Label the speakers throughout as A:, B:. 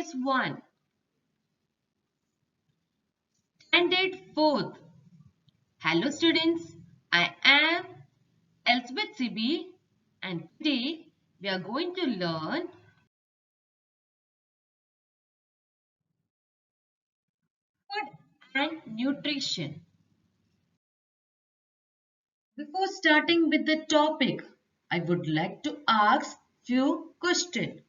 A: Exercise 1. Standard 4th. Hello students, I am Elizabeth Sibi and today we are going to learn food and nutrition. Before starting with the topic, I would like to ask few questions.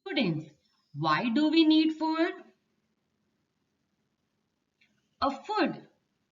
A: Students, why do we need food? A food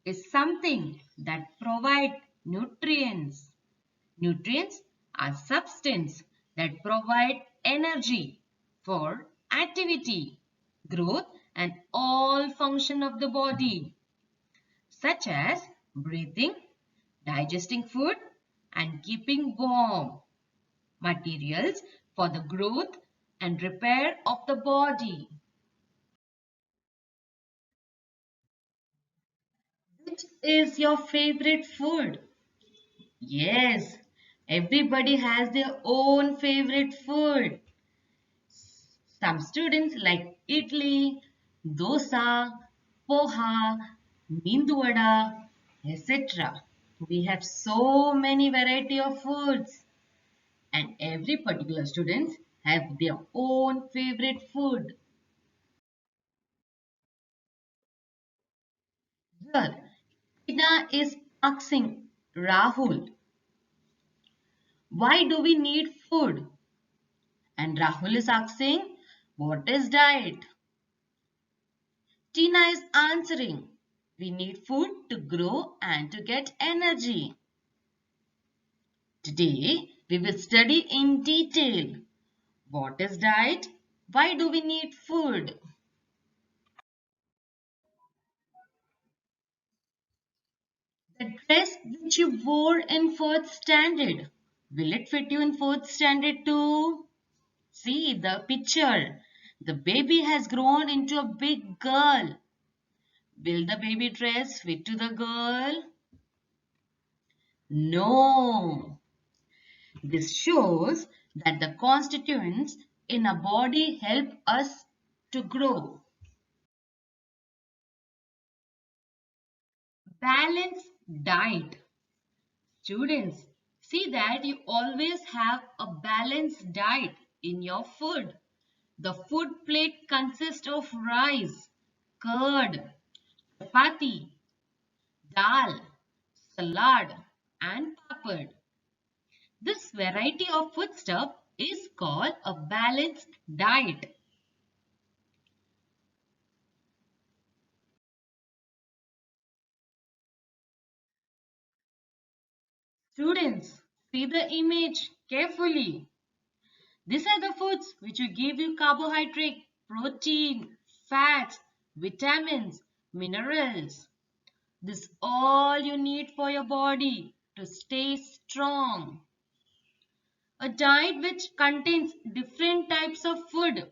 A: is something that provides nutrients. Nutrients are substances that provide energy for activity, growth and all function of the body, such as breathing, digesting food and keeping warm. Materials for the growth and repair of the body. Which is your favorite food? Yes, everybody has their own favorite food. Some students like idli, dosa, poha, mendu vada, etc. We have so many variety of foods and every particular students have their own favorite food. Here, Tina is asking Rahul, why do we need food? And Rahul is asking, what is diet? Tina is answering, we need food to grow and to get energy. Today, we will study in detail what is diet, why do we need food. The dress which you wore in 4th standard, will it fit you in 4th standard too? See the picture. The baby has grown into a big girl. Will the baby dress fit to the girl? No. This shows that the constituents in a body help us to grow. Balanced diet. Students, see that you always have a balanced diet in your food. The food plate consists of rice, curd, chapati, dal, salad and papad. This variety of foodstuff is called a balanced diet. Students, see the image carefully. These are the foods which will give you carbohydrate, protein, fats, vitamins, minerals. This all you need for your body to stay strong. A diet which contains different types of food,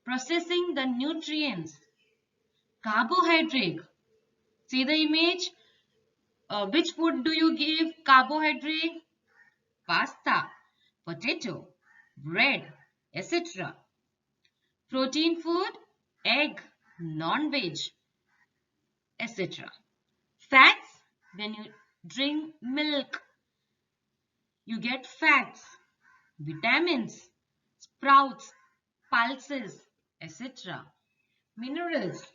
A: processing the nutrients. Carbohydrate. See the image? Which food do you give carbohydrate? Pasta, potato, bread, etc. Protein food, egg, non-veg, etc. Fats, when you drink milk, you get fats. Vitamins, sprouts, pulses, etc. Minerals,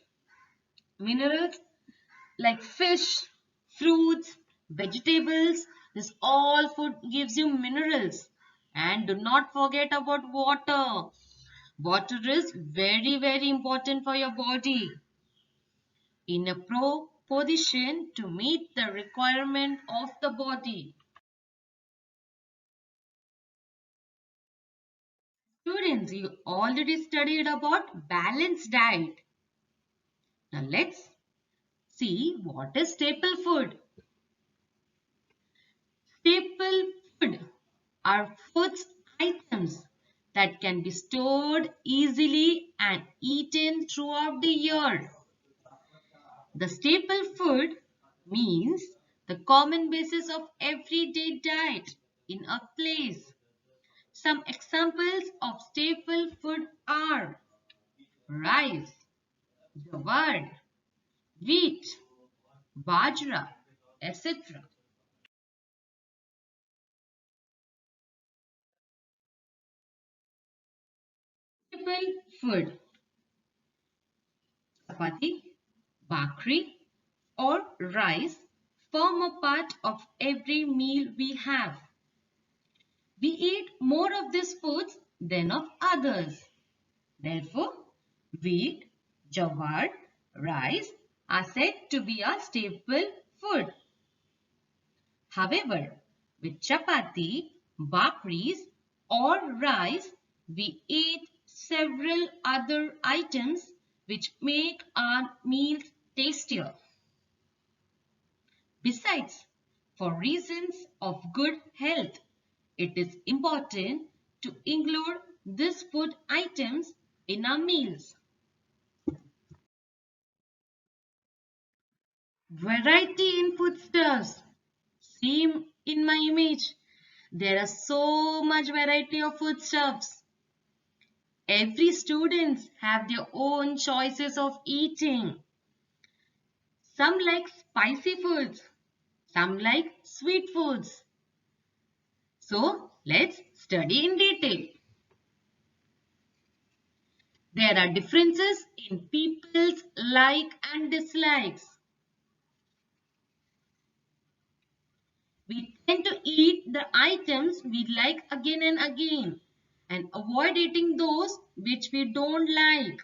A: minerals like fish, fruits, vegetables. This all food gives you minerals. And do not forget about water. Water is very important for your body. In a position to meet the requirement of the body. Students, you already studied about balanced diet. Now let's see what is staple food. Staple food are food items that can be stored easily and eaten throughout the year. The staple food means the common basis of everyday diet in a place. Some examples of staple food are rice, jawar, wheat, bajra, etc. Staple food: chapati, bhakri, or rice form a part of every meal we have. We eat more of these foods than of others. Therefore, wheat, jawar, rice are said to be a staple food. However, with chapati, bhakris or rice, we eat several other items which make our meals tastier. Besides, for reasons of good health, it is important to include these food items in our meals. Variety in foodstuffs. See in my image, there are so much variety of foodstuffs. Every students have their own choices of eating. Some like spicy foods, some like sweet foods. So let's study in detail. There are differences in people's like and dislikes. We tend to eat the items we like again and again and avoid eating those which we don't like.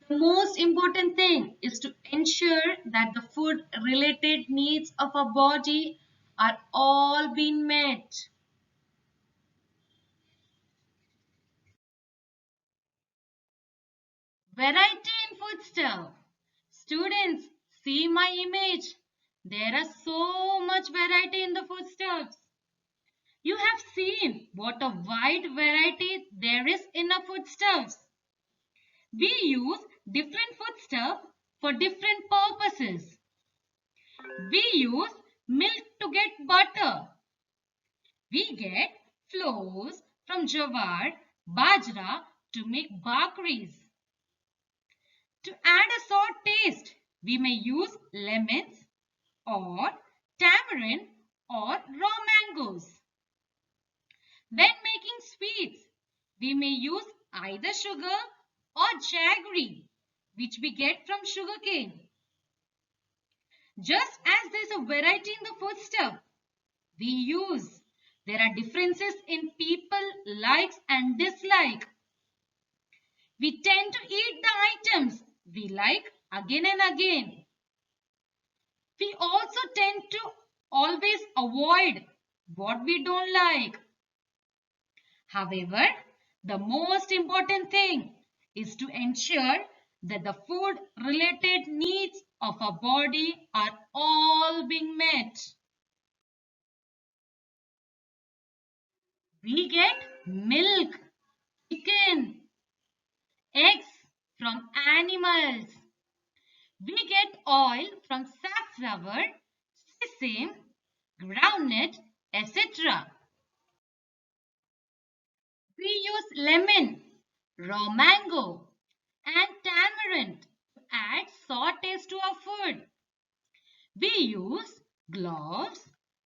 A: The most important thing is to ensure that the food related needs of our body are all being met. Variety in foodstuff. Students, see my image. There are so much variety in the foodstuffs. You have seen what a wide variety there is in our foodstuffs. We use different foodstuff for different purposes. We use milk to get butter. We get flours from jawar, bajra to make bhakris. To add a sour taste, we may use lemons or tamarind or raw mangoes. When making sweets, we may use either sugar or jaggery, which we get from sugarcane. Just as there is a variety in the foodstuff we use, there are differences in people likes and dislike. We tend to eat the items we like again and again. We also tend to always avoid what we don't like. However, the most important thing is to ensure that the food related needs of our body are all being met. We get milk, chicken, eggs from animals. We get oil from safflower, sesame, groundnut, etc. We use lemon, raw mango, and tamarind to add sour taste to our food. We use cloves,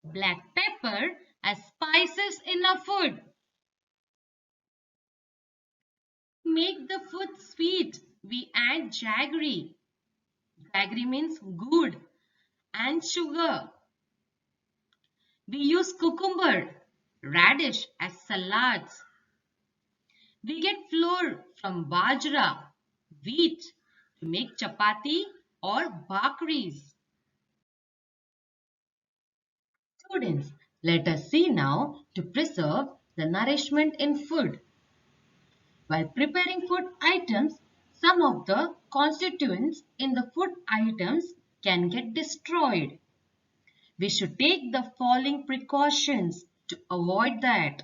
A: black pepper as spices in our food. To make the food sweet, we add jaggery. Jaggery means good and sugar. We use cucumber, radish as salads. We get flour from bajra, wheat, to make chapati or bhakris. Students, let us see now to preserve the nourishment in food. While preparing food items, some of the constituents in the food items can get destroyed. We should take the following precautions to avoid that.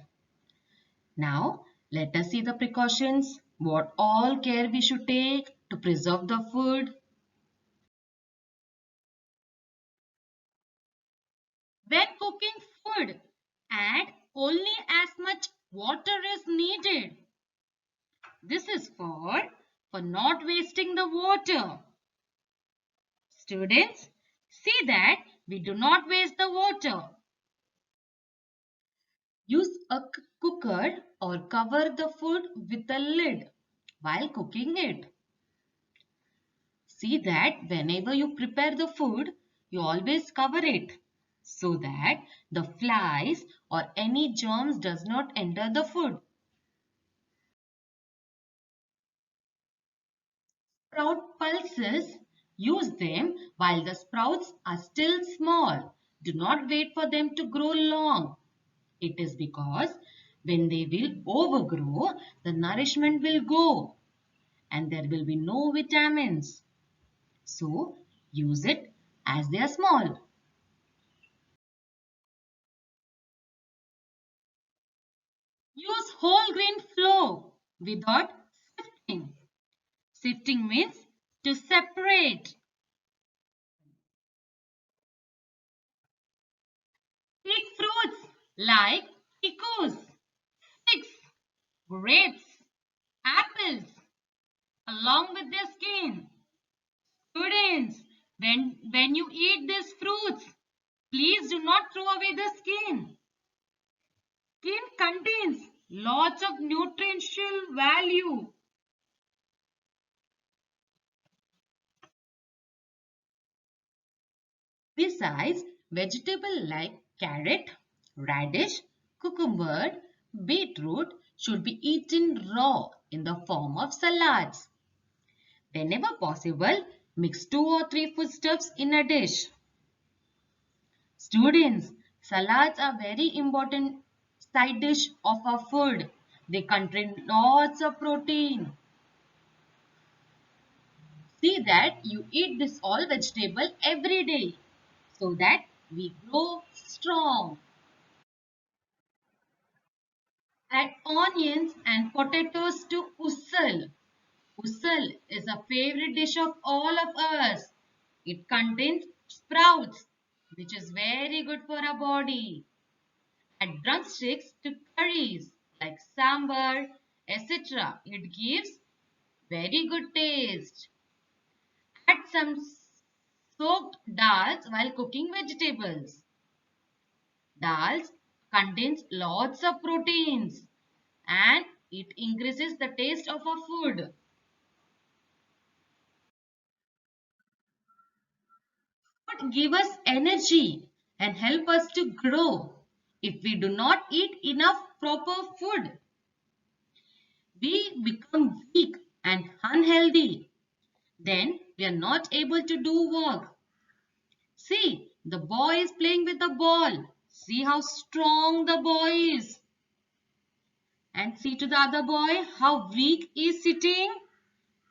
A: Now, let us see the precautions, what all care we should take to preserve the food. When cooking food, add only as much water is needed. This is for not wasting the water. Students, see that we do not waste the water. Use a cooker or cover the food with a lid while cooking it. See that whenever you prepare the food, you always cover it so that the flies or any germs does not enter the food. Sprout pulses, use them while the sprouts are still small. Do not wait for them to grow long. It is because when they will overgrow, the nourishment will go and there will be no vitamins. So, use it as they are small. Use whole grain flour without sifting. Sifting means to separate. Eat fruits like pickles, figs, grapes, apples along with their skin. Students, when you eat these fruits, please do not throw away the skin. Skin contains lots of nutritional value. Besides, vegetables like carrot, radish, cucumber, beetroot should be eaten raw in the form of salads. Whenever possible, mix 2 or 3 foodstuffs in a dish. Students, salads are very important side dish of our food. They contain lots of protein. See that you eat this all vegetable every day so that we grow strong. Add onions and potatoes to usul. Usul is a favorite dish of all of us. It contains sprouts, which is very good for our body. Add drumsticks to curries like sambar, etc. It gives very good taste. Add some soaked dals while cooking vegetables. Dals contains lots of proteins and it increases the taste of our food. Food give us energy and help us to grow. If we do not eat enough proper food, we become weak and unhealthy. Then we are not able to do work. See, the boy is playing with the ball. See how strong the boy is. And see to the other boy how weak he is sitting.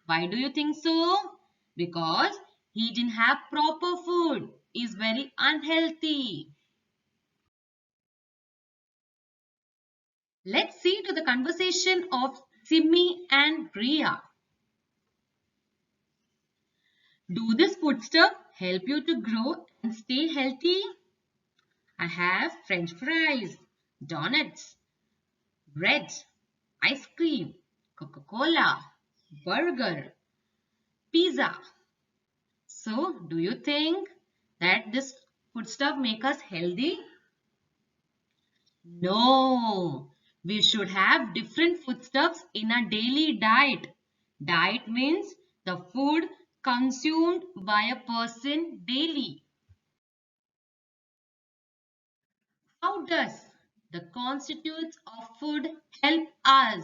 A: Why do you think so? Because he didn't have proper food. He is very unhealthy. Let's see to the conversation of Simi and Ria. Do this food stuff help you to grow and stay healthy? I have French fries, donuts, bread, ice cream, Coca-Cola, burger, pizza. So, do you think that this food stuff make us healthy? No, we should have different foodstuffs in a daily diet. Diet means the food consumed by a person daily. How does the constituents of food help us?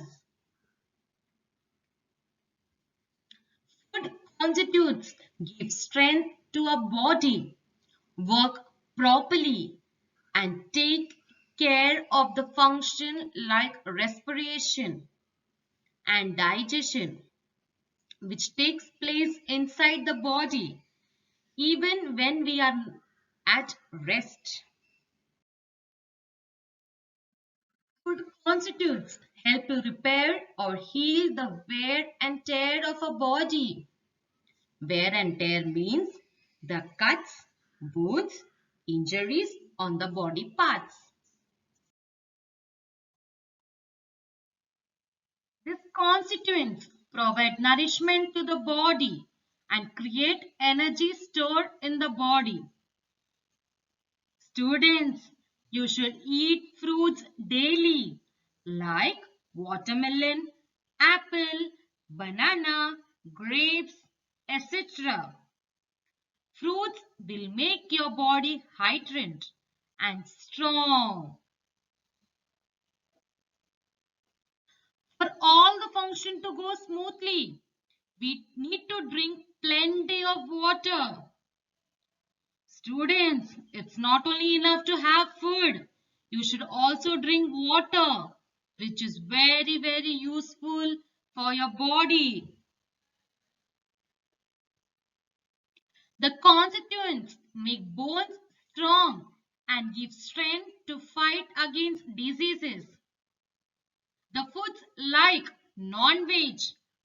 A: Food constitutes give strength to a body, work properly, and take care of the function like respiration and digestion, which takes place inside the body even when we are at rest. Food constitutes help to repair or heal the wear and tear of a body. Wear and tear means the cuts, wounds, injuries on the body parts. These constituents provide nourishment to the body and create energy stored in the body. Students, you should eat fruits daily like watermelon, apple, banana, grapes, etc. Fruits will make your body hydrated and strong. For all the function to go smoothly, we need to drink plenty of water. Students, it's not only enough to have food. You should also drink water, which is very useful for your body. The constituents make bones strong and give strength to fight against diseases. The foods like non-veg,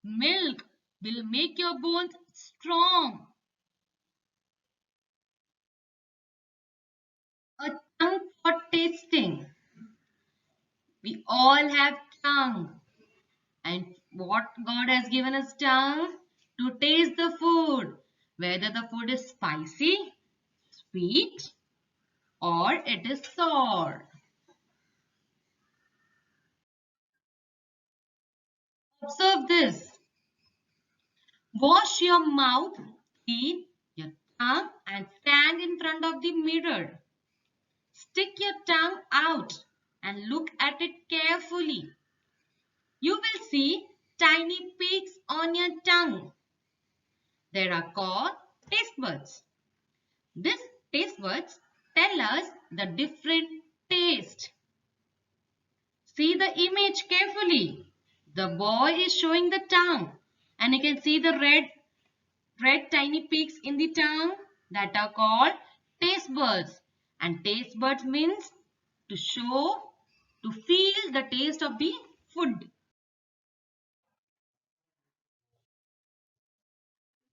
A: milk will make your bones strong. A tongue for tasting. We all have tongue. And what God has given us tongue? To taste the food. Whether the food is spicy, sweet, or it is sour. Observe this. Wash your mouth, clean your tongue and stand in front of the mirror. Stick your tongue out and look at it carefully. You will see tiny peaks on your tongue. They are called taste buds. These taste buds tell us the different taste. See the image carefully. The boy is showing the tongue and you can see the red tiny peaks in the tongue that are called taste buds. And taste buds means to show, to feel the taste of the food.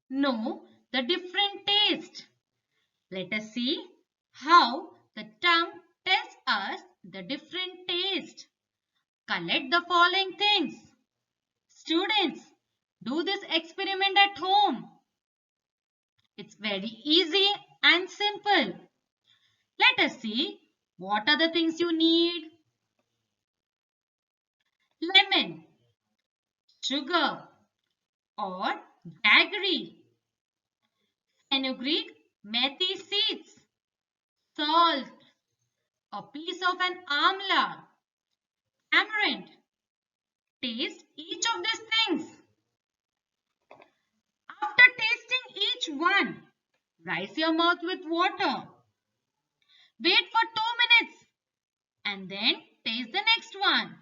A: Know the different taste. Let us see how the tongue tells us the different taste. Collect the following things. Students, do this experiment at home. It's very easy and simple. Let us see what are the things you need. Lemon, sugar or jaggery, fenugreek, methi seeds, salt, a piece of an amla, tamarind. Taste each of these things. After tasting each one, rinse your mouth with water. Wait for 2 minutes and then taste the next one.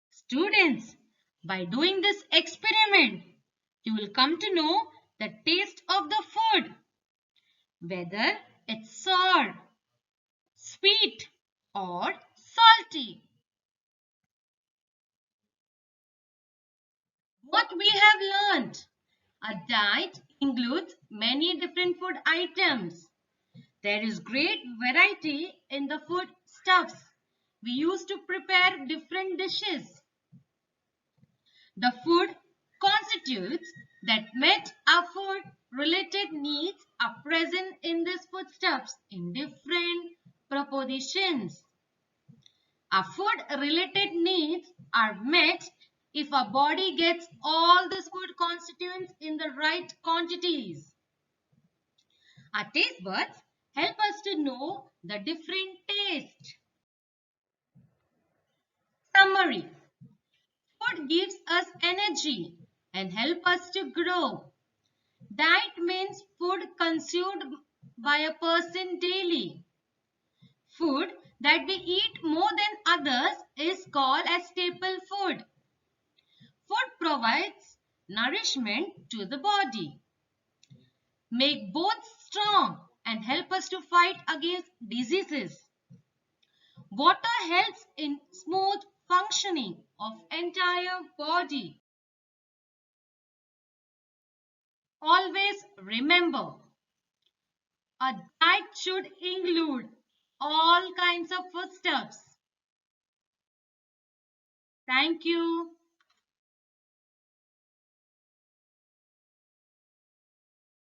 A: Students, by doing this experiment, you will come to know the taste of the food, whether it's sour, sweet or salty. What we have learned, a diet includes many different food items. There is great variety in the food stuffs. We used to prepare different dishes. The food constitutes that met our food related needs are present in these foodstuffs in different proportions. Our food related needs are met if our body gets all these food constituents in the right quantities. Our taste buds help us to know the different taste. Summary. Food gives us energy and help us to grow. Diet means food consumed by a person daily. Food that we eat more than others is called as staple food. Food provides nourishment to the body, make bones strong and help us to fight against diseases. Water helps in smooth functioning of entire body. Always remember, a diet That should include all kinds of foodstuffs. Thank you.